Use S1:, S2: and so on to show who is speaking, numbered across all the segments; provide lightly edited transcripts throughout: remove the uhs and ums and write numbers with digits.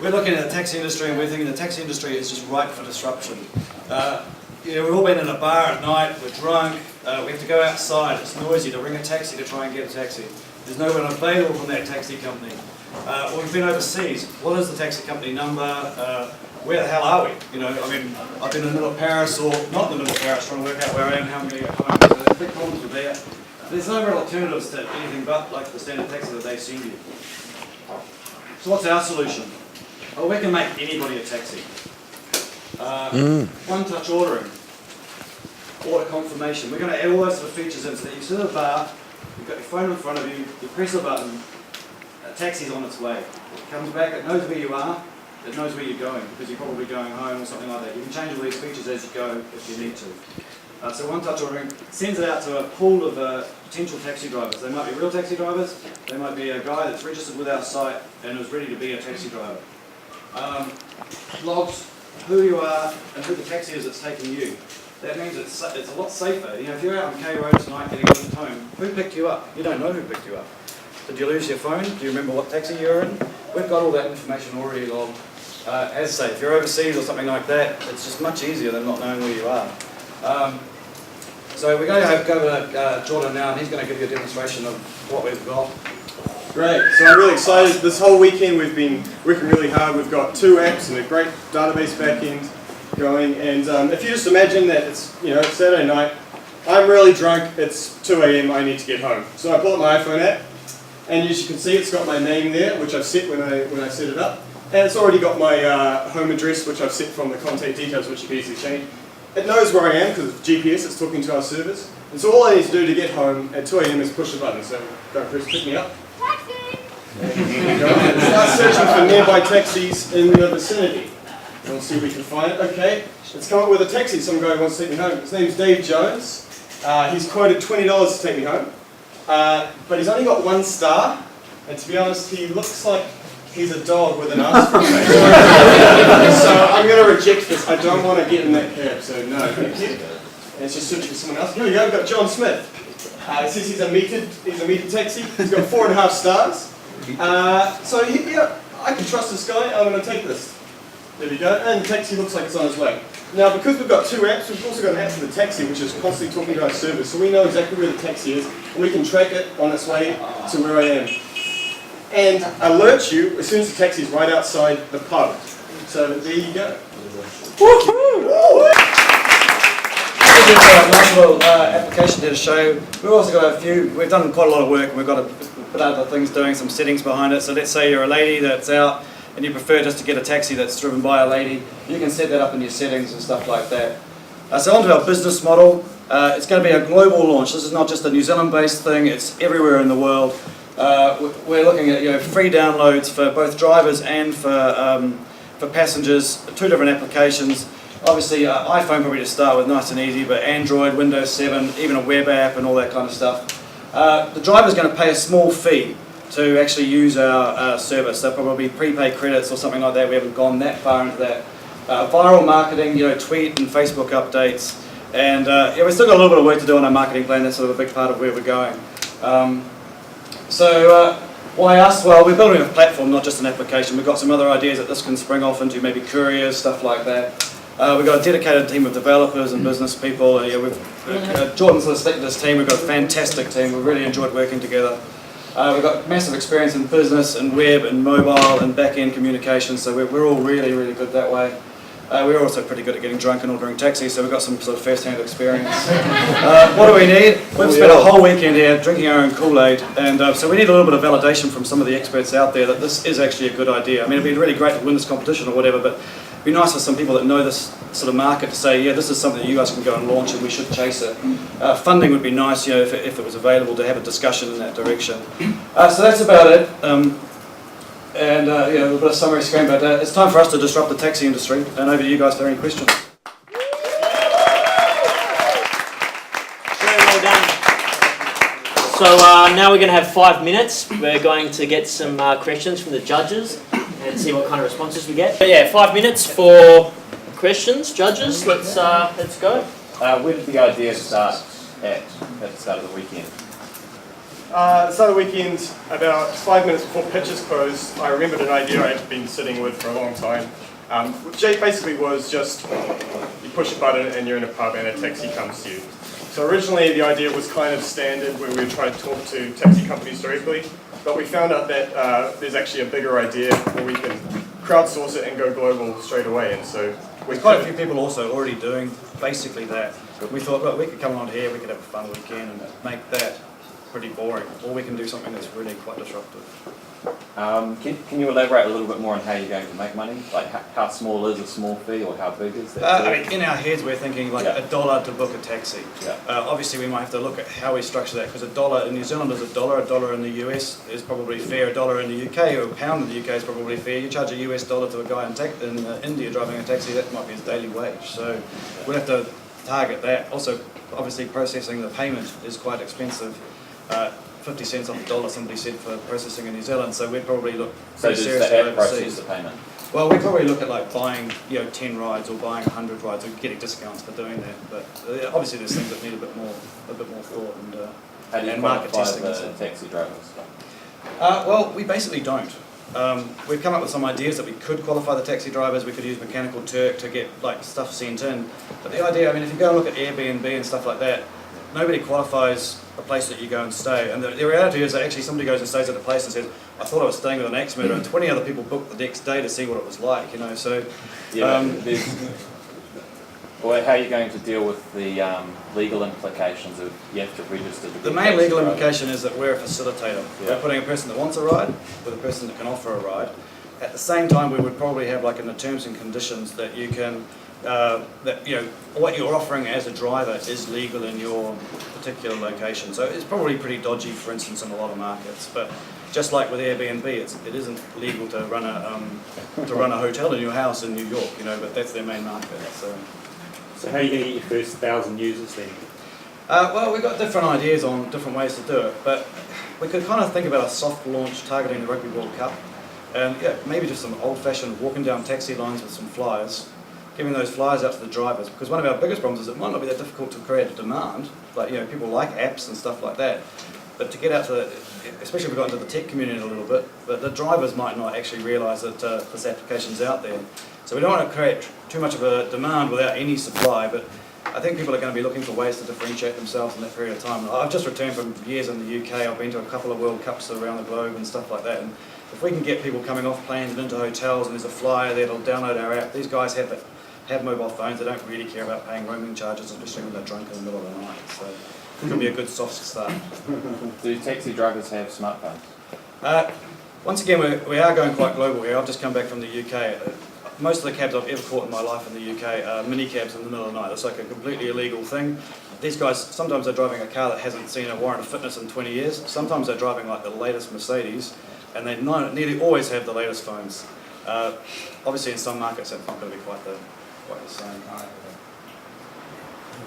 S1: we're looking at the taxi industry and we're thinking the taxi industry is just ripe for disruption. We've all been in a bar at night, we're drunk, we have to go outside, it's noisy to ring a taxi to try and get a taxi. There's no one available from that taxi company. Or we've been overseas, what is the taxi company number? Where the hell are we? You know, I mean, I've been in the middle of Paris or not in the middle of Paris trying to work out where I am, how I'm going to get home. So there's big problems with that. There's no real alternatives to anything but like the standard taxi that they send you. So what's our solution? Well, we can make anybody a taxi. One-touch ordering, order confirmation. We're going to add all those sort of features in so that you sit at a bar, you've got your phone in front of you, you press a button, a taxi's on its way. It comes back, it knows where you are, it knows where you're going because you're probably going home or something like that. You can change all these features as you go if you need to. So one-touch ordering sends it out to a pool of potential taxi drivers. They might be real taxi drivers, they might be a guy that's registered with our site and is ready to be a taxi driver. Logs who you are and who the taxi is that's taking you. That means it's a lot safer. You know, if you're out on K Road tonight getting home, who picked you up? You don't know who picked you up. Did you lose your phone? Do you remember what taxi you were in? We've got all that information already logged. As I say, if you're overseas or something like that, it's just much easier than not knowing where you are. So we're going to go to Jordan now, and he's going to give you a demonstration of what we've got.
S2: Great, so I'm really excited. This whole weekend we've been working really hard. We've got 2 apps and a great database backend going. And if you just imagine that it's Saturday night, I'm really drunk, it's 2 AM, I need to get home. So I pull up my iPhone app, and as you can see it's got my name there, which I've set when I set it up. And it's already got my home address, which I've set from the contact details, which you can easily change. It knows where I am because it's GPS, it's talking to our servers. And so all I need to do to get home at 2 AM is push a button. So go press pick me up. Taxi! And start searching for nearby taxis in the vicinity. And we'll see if we can find it. Okay, let's come up with a taxi. Some guy wants to take me home. His name's Dave Jones. He's quoted $20 to take me home. But he's only got 1 star. And to be honest, he looks like he's a dog with an ass for a face. So I'm going to reject this. I don't want to get in that cab, so no, thank you. Let's just search for someone else. Here we go, we've got John Smith. It says he's a metered taxi. He's got 4.5 stars. So I can trust this guy. I'm going to take this. There we go. And the taxi looks like it's on its way. Now, because we've got 2 apps, we've also got an app for the taxi, which is constantly talking to our servers. So we know exactly where the taxi is, and we can track it on its way to where I am. And alert you as soon as the taxi is right outside the pub. So there you go. Woohoo!
S1: This is a nice little application here to show. We've also got we've done quite a lot of work, and we've got a bit of other things doing, some settings behind it. So let's say you're a lady that's out and you prefer just to get a taxi that's driven by a lady. You can set that up in your settings and stuff like that. So onto our business model. It's going to be a global launch. This is not just a New Zealand-based thing, it's everywhere in the world. We're looking at free downloads for both drivers and for passengers, 2 different applications. Obviously iPhone probably to start with, nice and easy, but Android, Windows 7, even a web app and all that kind of stuff. The driver's going to pay a small fee to actually use our service. They'll probably prepaid credits or something like that. We haven't gone that far into that. Viral marketing, tweet and Facebook updates. And we've still got a little bit of work to do on our marketing plan. That's sort of a big part of where we're going. Why us? Well, we're building a platform, not just an application. We've got some other ideas that this can spring off into, maybe couriers, stuff like that. We've got a dedicated team of developers and business people. Jordan's selected this team. We've got a fantastic team. We've really enjoyed working together. We've got massive experience in business and web and mobile and back-end communication, so we're all really, really good that way. We're also pretty good at getting drunk and ordering taxis, so we've got some sort of first-hand experience. What do we need? We've spent a whole weekend here drinking our own Kool-Aid, and so we need a little bit of validation from some of the experts out there that this is actually a good idea. I mean, it'd be really great to win this competition or whatever, but it'd be nice for some people that know this sort of market to say, yeah, this is something that you guys can go and launch and we should chase it. Funding would be nice, if it was available, to have a discussion in that direction. So that's about it. And a little bit of summary screen, but it's time for us to disrupt the taxi industry. And over to you guys for any questions.
S3: Very well done. So now we're going to have 5 minutes. We're going to get some questions from the judges and see what kind of responses we get. But yeah, 5 minutes for questions. Judges, let's go.
S4: Where did the idea start at the start of the weekend?
S2: Startup Weekend, about 5 minutes before pitches closed, I remembered an idea I had been sitting with for a long time. Which basically was just, you push a button and you're in a pub and a taxi comes to you. So originally the idea was kind of standard where we would try to talk to taxi companies directly, but we found out that there's actually a bigger idea where we can crowdsource it and go global straight away. And so
S1: there's quite a few people also already doing basically that. We thought, look, we could come on here, we could have a fun weekend and make that pretty boring, or we can do something that's really quite disruptive.
S4: Can you elaborate a little bit more on how you're going to make money? Like how small is a small fee, or how big is that?
S1: I mean, in our heads we're thinking like $1 to book a taxi.
S4: Yeah.
S1: Obviously we might have to look at how we structure that, because $1 in New Zealand is $1 in the US is probably fair, $1 in the UK, or a pound in the UK is probably fair. You charge a US dollar to a guy in India driving a taxi, that might be his daily wage. So we'll have to target that. Also, obviously processing the payment is quite expensive. 50 cents on the dollar, somebody said, for processing in New Zealand, so we'd probably look
S4: So
S1: pretty
S4: does
S1: seriously
S4: the app process
S1: overseas.
S4: the payment?
S1: Well, we'd probably look at like buying 10 rides or buying 100 rides or getting discounts for doing that, but obviously there's things that need a bit more thought and
S4: How do you
S1: and market
S4: quantify
S1: testing.
S4: the
S1: and stuff.
S4: taxi drivers?
S1: Well, we basically don't. We've come up with some ideas that we could qualify the taxi drivers. We could use Mechanical Turk to get like stuff sent in. But the idea, I mean, if you go and look at Airbnb and stuff like that, nobody qualifies a place that you go and stay. And the reality is that actually somebody goes and stays at a place and says, I thought I was staying with an ex-member, and 20 other people booked the next day to see what it was like, you know. So,
S4: Or how are you going to deal with the legal implications of you have to register to be
S1: the
S4: a
S1: main
S4: taxi
S1: legal
S4: driver?
S1: implication is that we're a facilitator.
S4: Yeah.
S1: We're putting a person that wants a ride with a person that can offer a ride. At the same time, we would probably have like in the terms and conditions that you can, what you're offering as a driver is legal in your particular location. So it's probably pretty dodgy, for instance, in a lot of markets. But just like with Airbnb, it isn't legal to run a hotel in your house in New York, you know. But that's their main market.
S5: So how are you going to get your first 1,000 users then?
S1: Well, we've got different ideas on different ways to do it, but we could kind of think about a soft launch targeting the Rugby World Cup, and maybe just some old-fashioned walking down taxi lines with some flyers, giving those flyers out to the drivers, because one of our biggest problems is it might not be that difficult to create a demand, like, people like apps and stuff like that, but to get out to especially if we got into the tech community a little bit, but the drivers might not actually realise that this application's out there. So we don't want to create too much of a demand without any supply, but I think people are going to be looking for ways to differentiate themselves in that period of time. I've just returned from years in the UK. I've been to a couple of World Cups around the globe and stuff like that. And if we can get people coming off planes and into hotels, and there's a flyer there that'll download our app, these guys have mobile phones. They don't really care about paying roaming charges, especially when they're drunk in the middle of the night. So it could be a good soft start.
S4: Do taxi drivers have smartphones?
S1: Once again, we are going quite global here. I've just come back from the UK. Most of the cabs I've ever caught in my life in the UK are mini cabs in the middle of the night. It's like a completely illegal thing. These guys, sometimes they're driving a car that hasn't seen a warrant of fitness in 20 years. Sometimes they're driving like the latest Mercedes, and they nearly always have the latest phones. Obviously in some markets that's not going to be quite the same.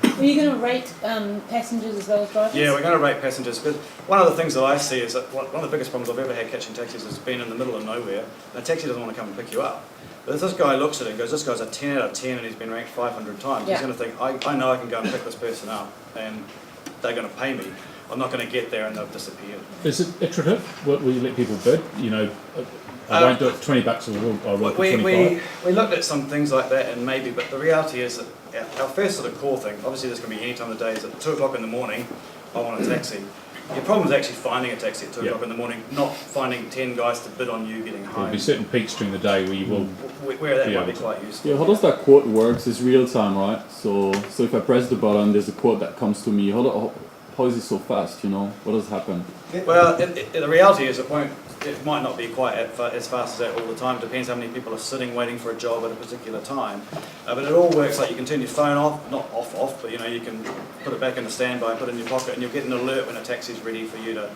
S6: Are you going to rate passengers as well as drivers?
S1: Yeah, we're going to rate passengers, because one of the things that I see is that one of the biggest problems I've ever had catching taxis has been in the middle of nowhere, and a taxi doesn't want to come and pick you up. But if this guy looks at it and goes, this guy's a 10 out of 10 and he's been ranked 500 times, he's going to think, I know I can go and pick this person up and they're going to pay me. I'm not going to get there and they've disappeared.
S5: Is it iterative? Will you let people bid? I won't do it for $20 or I'll work for 25.
S1: We looked at some things like that, and maybe, but the reality is that our first sort of core thing, obviously this can be any time of the day, is at 2 o'clock in the morning, I want a taxi. Your problem is actually finding a taxi at 2 o'clock in the morning, not finding 10 guys to bid on you getting home.
S5: There'll be certain peaks during the day where you will.
S1: Where that might be quite useful.
S7: Yeah, how does that quote works is real time, right? So if I press the button, there's a quote that comes to me. How is it so fast, What does happen?
S1: Well, the reality is it might not be quite as fast as that all the time. Depends how many people are sitting waiting for a job at a particular time. But it all works like you can turn your phone off, not off, but you can put it back in the standby, put it in your pocket, and you'll get an alert when a taxi's ready for you to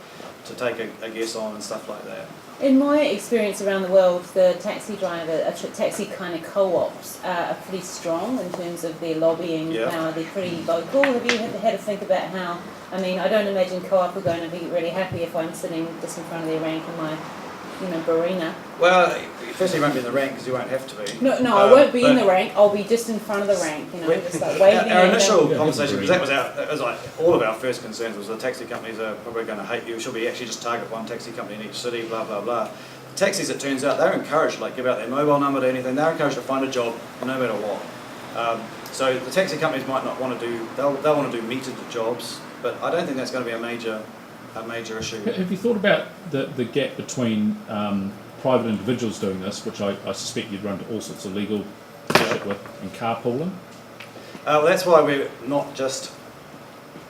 S1: take a guess on and stuff like that.
S6: In my experience around the world, the taxi kind of co-ops are pretty strong in terms of their lobbying power. They're pretty vocal. Have you had to think about how? I mean, I don't imagine co-op are going to be really happy if I'm sitting just in front of their rank in my Barina.
S1: Well, firstly, you won't be in the rank because you won't have to be.
S6: No, I won't be in the rank. I'll be just in front of the rank. Just like waving.
S1: Our initial
S5: Yeah,
S1: conversation, because
S5: definitely.
S1: that was like all of our first concerns was the taxi companies are probably going to hate you. Should we actually just target one taxi company in each city? Blah blah blah. Taxis, it turns out, they're encouraged, like give out their mobile number to anything. They're encouraged to find a job no matter what. So the taxi companies might not want to do. They'll want to do metered jobs, but I don't think that's going to be a major issue.
S5: Have you thought about the gap between private individuals doing this, which I suspect you'd run into all sorts of legal shit with, and carpooling?
S1: Well, that's why we're not just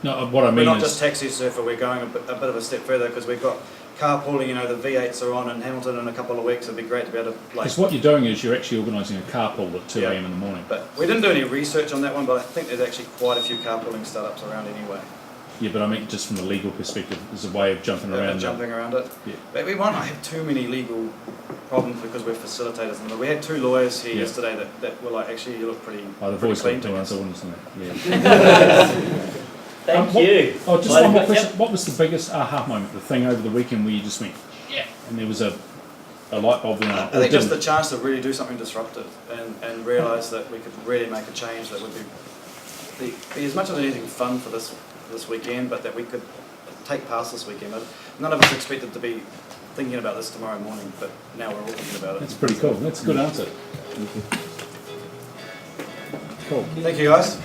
S5: No, what I
S1: we're
S5: mean
S1: not
S5: is
S1: just taxi surfer. We're going a bit of a step further because we've got carpooling. The V8s are on in Hamilton in a couple of weeks. It'd be great to be able to
S5: because what you're doing is you're actually organising a carpool at 2
S1: Yeah.
S5: a.m. in the morning.
S1: But we didn't do any research on that one, but I think there's actually quite a few carpooling startups around anyway.
S5: Yeah, but I mean just from the legal perspective, as a way of jumping around.
S1: Jumping around it.
S5: Yeah.
S1: But we won't have too many legal problems because we're facilitators. And we had 2 lawyers here
S5: Yeah.
S1: yesterday that were like, actually, you look pretty,
S5: Oh, the
S1: pretty
S5: voice
S1: clean
S5: got
S1: to
S5: doing
S1: us.
S5: so isn't it? Yeah.
S3: Thank
S5: What-
S3: you.
S5: Oh, just
S3: Well,
S5: one more
S3: yep.
S5: question. What was the biggest aha moment? The thing over the weekend where you just went, yeah, and there was a light bulb in
S1: I think just the chance to really do something disruptive and realise that we could really make a change that would be as much as anything fun for this weekend, but that we could take past this weekend. None of us expected to be thinking about this tomorrow morning, but now we're all thinking about it.
S5: That's pretty cool. That's a good answer. Cool.
S1: Thank you, guys.